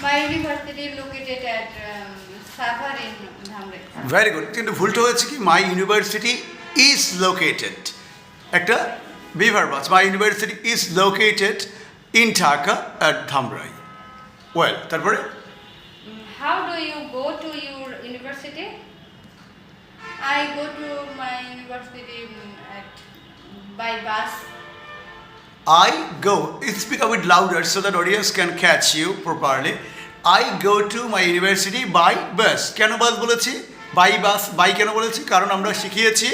My university located at Savar in Dhamre. Very good, কিন্তু ভুলটা হয়েছে কি মাই ইউনিভার্সিটি ইজ লোকেটেড, একটা বিভার বাস। My university is located in Dhaka at Dhamrai. Well, তারপরে How do you go to your university? I go to my university by bus. I go, speak a bit louder so that audience can catch you properly. I go to my university by bus. কেন বাস বলেছি? By bus. By কেন বলেছি? কারণ আমরা শিখিয়েছি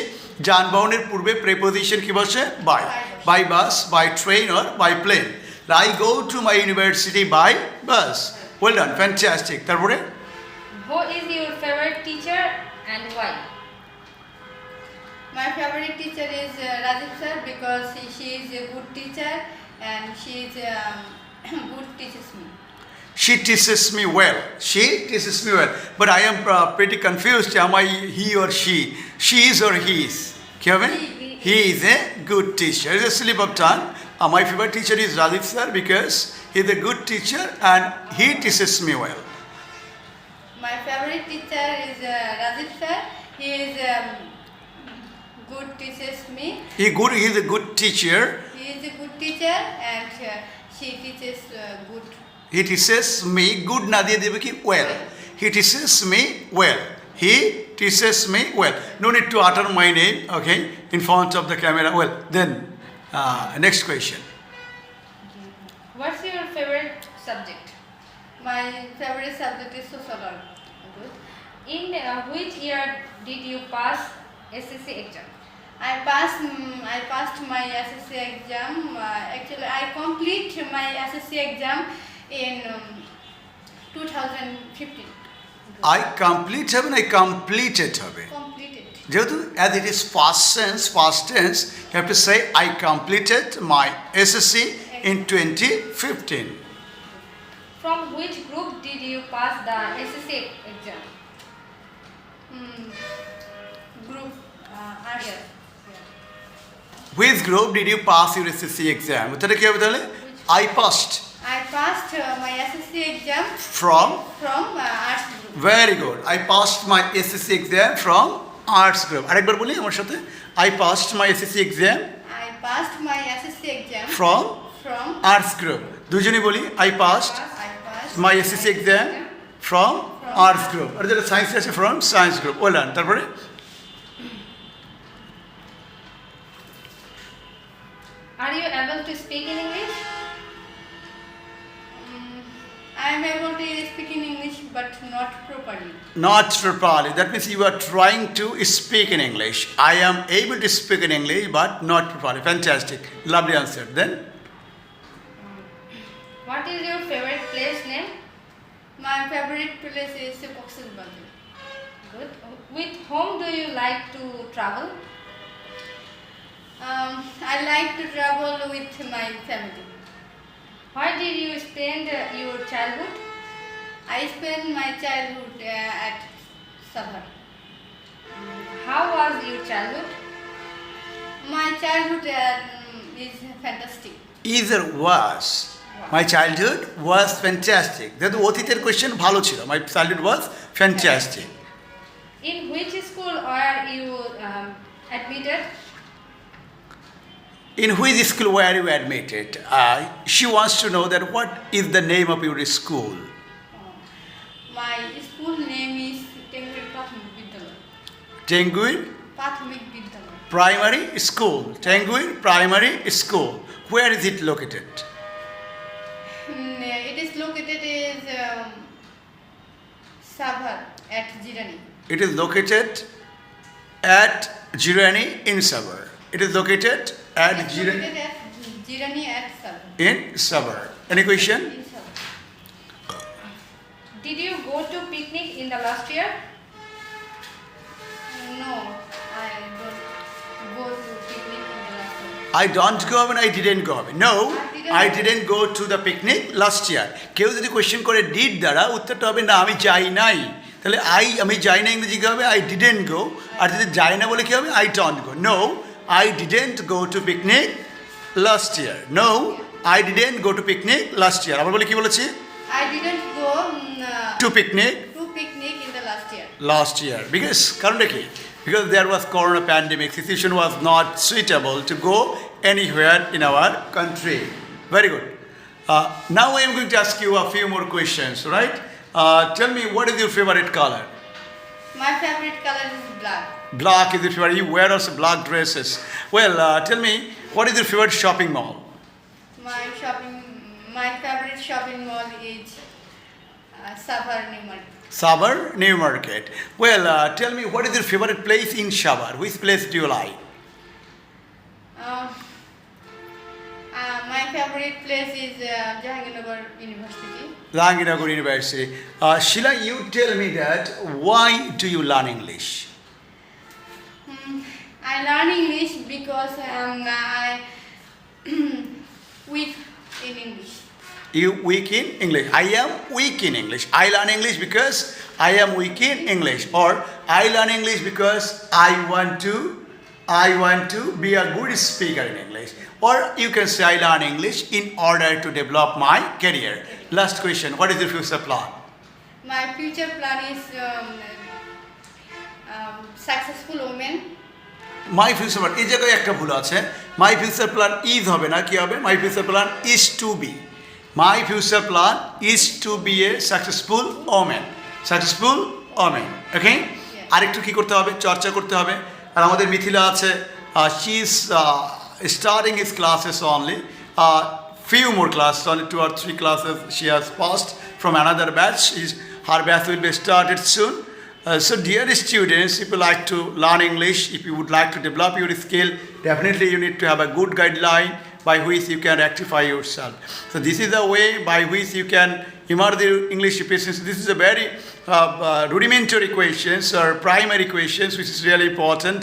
যানবাহনের পূর্বে preposition কি বসে? By. By bus, by train or by plane. I go to my university by bus. Well done, fantastic. তারপরে Who is your favorite teacher and why? My favorite teacher is Rajib sir because she is a good teacher and she is good teaches me. she teaches me well. She teaches me well. But I am pretty confused. Am I he or she? She is or he is? কি হবে? He is a good teacher. It's a slip of tongue. My favorite teacher is Rajib sir because he is a good teacher and he teaches me well. My favorite teacher is Rajib sir. He is good teaches me. He is a good teacher. He is a good teacher and she teaches good. He teaches me good না দিয়ে দেবে কি well. He teaches me well. He teaches me well. No need to utter my name, okay, in front of the camera. Well, then next question. What's your favorite subject? My favorite subject is sociology. Good. In which year did you pass SSC exam? I passed my SSC exam. Actually, I complete my SSC exam in 2015. I complete হবে না completed হবে? Completed. যেহেতু as it is past tense, you have to say I completed my SSC in 2015. From which group did you pass the SSC exam? Group arts. Which group did you pass your SSC exam? উত্তরটা কি হবে তাহলে? I passed my SSC exam from arts group. very good. I passed my SSC exam from arts group. আরেকবার বলি আমার সাথে। I passed my SSC exam I passed my SSC exam from from arts group. দুজনেই বলি I passed my SSC exam from arts group. আর যেটা science আছে from science group. Well done. তারপরে Are you able to speak in English? I am able to speak in English but not properly. not properly. That means you are trying to speak in English. I am able to speak in English but not properly. Fantastic. Lovely answer. Then What is your favorite place name? My favorite place is Cox's Bazar. Good. With whom do you like to travel? I like to travel with my family. Where did you spend your childhood? I spent my childhood at Savar. How was your childhood? My childhood is fantastic. either was. My childhood was fantastic. That অতীতের question ভালো ছিল. My childhood was fantastic. In which school were you admitted? In which school were you admitted? She wants to know that what is the name of your school? My school name is Tenguin Prathmik Vidyalaya. Tenguin Prathmik Vidyalaya. Primary School. Tenguin Primary School. Where is it located? It is located in Savar at Jirani. It is located at Jirani in Savar. It is located at Jirani Jirani at Savar. in Savar. Any question? In Savar. Did you go to picnic in the last year? No, I don't go to picnic in the last year. I don't go and I didn't go. No, I didn't go to the picnic last year. কেউ যদি question করে did দ্বারা উত্তরটা হবে না আমি যাই নাই। তাহলে আমি যাই না ইংরেজি কি হবে? I didn't go. আর যদি যাই না বলে কি হবে? I don't go. No, I didn't go to picnic last year. No, I didn't go to picnic last year. আবার বলে কি বলেছি? I didn't go to picnic to picnic in the last year. last year because currently because there was corona pandemic situation was not suitable to go anywhere in our country. Very good. Now I am going to ask you a few more questions, right? Tell me, what is your favorite color? My favorite color is black. Black is your favorite. You wear also black dresses. Well, tell me, what is your favorite shopping mall? My favorite shopping mall is Savar New Market. Sabar New Market. Well, tell me, what is your favorite place in Sabar? Which place do you like? My favorite place is Jahangirnagar University. Jahangirnagar University. Sheila, you tell me that why do you learn English? I learn English because I weak in English. You weak in English. I am weak in English. I learn English because I am weak in English. Or I learn English because I want to be a good speaker in English. Or you can say I learn English in order to develop my career. Last question. What is your future plan? My future plan is successful woman. My future plan. এই জায়গায় একটা ভুল আছে. My future plan is হবে না, কি হবে? My future plan is to be. My future plan is to be a successful woman. Successful woman. Okay? আরেকটু কি করতে হবে? চর্চা করতে হবে. আর আমাদের মিথিলা আছে, she is starting his classes only. Few more classes, only 2 or 3 classes she has passed from another batch. Her batch will be started soon. So dear students, if you like to learn English, if you would like to develop your skill, definitely you need to have a good guideline by which you can rectify yourself. So this is the way by which you can immerse your English efficiency. This is a very rudimentary questions or primary questions which is really important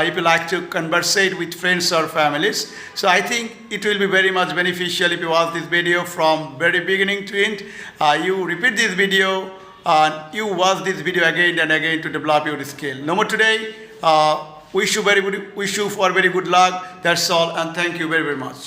if you like to conversate with friends or families. So I think it will be very much beneficial if you watch this video from very beginning to end. You repeat this video and you watch this video again and again to develop your skill. No more today. Wish you for very good luck. That's all, and thank you very, very much.